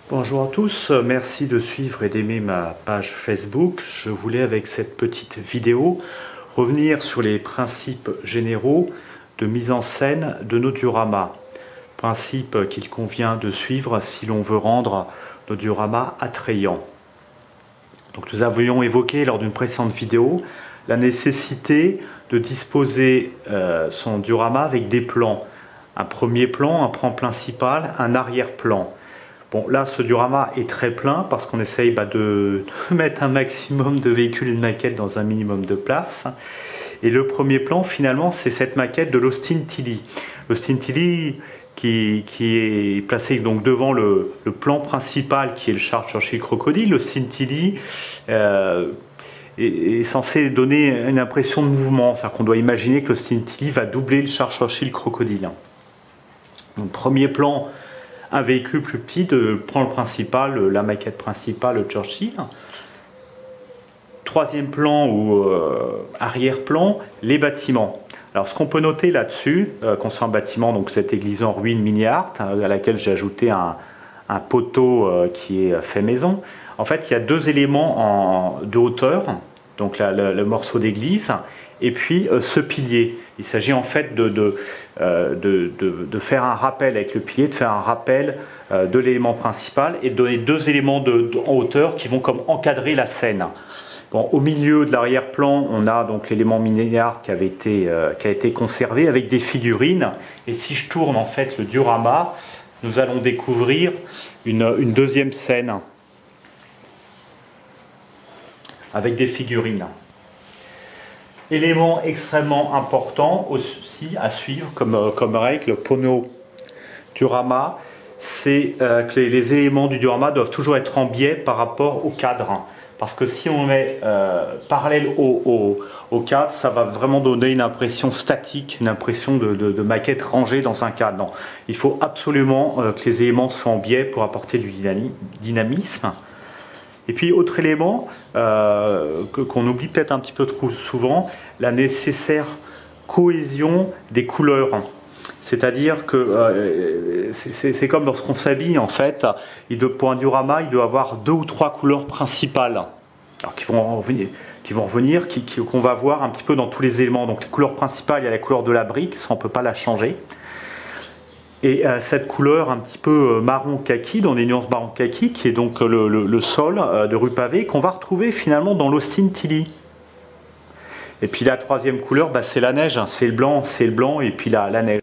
Bonjour à tous, merci de suivre et d'aimer ma page Facebook. Je voulais avec cette petite vidéo revenir sur les principes généraux de mise en scène de nos dioramas. Principes qu'il convient de suivre si l'on veut rendre nos dioramas attrayants. Donc nous avions évoqué lors d'une précédente vidéo la nécessité de disposer son diorama avec des plans. Un premier plan, un plan principal, un arrière-plan. Bon, là, ce diorama est très plein parce qu'on essaye de mettre un maximum de véhicules et de maquettes dans un minimum de place. Et le premier plan, finalement, c'est cette maquette de l'Austin Tilly. L'Austin Tilly qui est placé donc devant le plan principal qui est le char Churchill Crocodile. L'Austin Tilly est censé donner une impression de mouvement. C'est-à-dire qu'on doit imaginer que l'Austin Tilly va doubler le char Churchill Crocodile. Donc, premier plan, un véhicule plus petit, prend le principal, la maquette principale, le Churchill. Troisième plan ou arrière-plan, les bâtiments. Alors ce qu'on peut noter là-dessus, concernant le bâtiment, donc cette église en ruine mini-art, à laquelle j'ai ajouté un poteau qui est fait maison. En fait, il y a deux éléments de hauteur, donc le morceau d'église, et puis ce pilier. Il s'agit en fait de faire un rappel avec le pilier, de faire un rappel de l'élément principal et de donner deux éléments en hauteur qui vont comme encadrer la scène. Bon, au milieu de l'arrière-plan, on a donc l'élément mini-art qui a été conservé avec des figurines. Et si je tourne en fait le diorama, nous allons découvrir une deuxième scène avec des figurines. Élément extrêmement important aussi à suivre comme règle pour nos dioramas, c'est que les éléments du diorama doivent toujours être en biais par rapport au cadre. Parce que si on met parallèle au cadre, ça va vraiment donner une impression statique, une impression de maquette rangée dans un cadre. Non, il faut absolument que les éléments soient en biais pour apporter du dynamisme. Et puis, autre élément qu'on oublie peut-être un petit peu trop souvent, la nécessaire cohésion des couleurs. C'est-à-dire que c'est comme lorsqu'on s'habille, en fait, pour un diorama, il doit avoir 2 ou 3 couleurs principales, alors qui vont revenir, qu'on va voir un petit peu dans tous les éléments. Donc les couleurs principales, il y a la couleur de la brique, ça on ne peut pas la changer. Et cette couleur un petit peu marron kaki, dans des nuances marron kaki, qui est donc le sol de rue pavée, qu'on va retrouver finalement dans l'Austin Tilly. Et puis la troisième couleur, c'est la neige, c'est le blanc et puis la neige.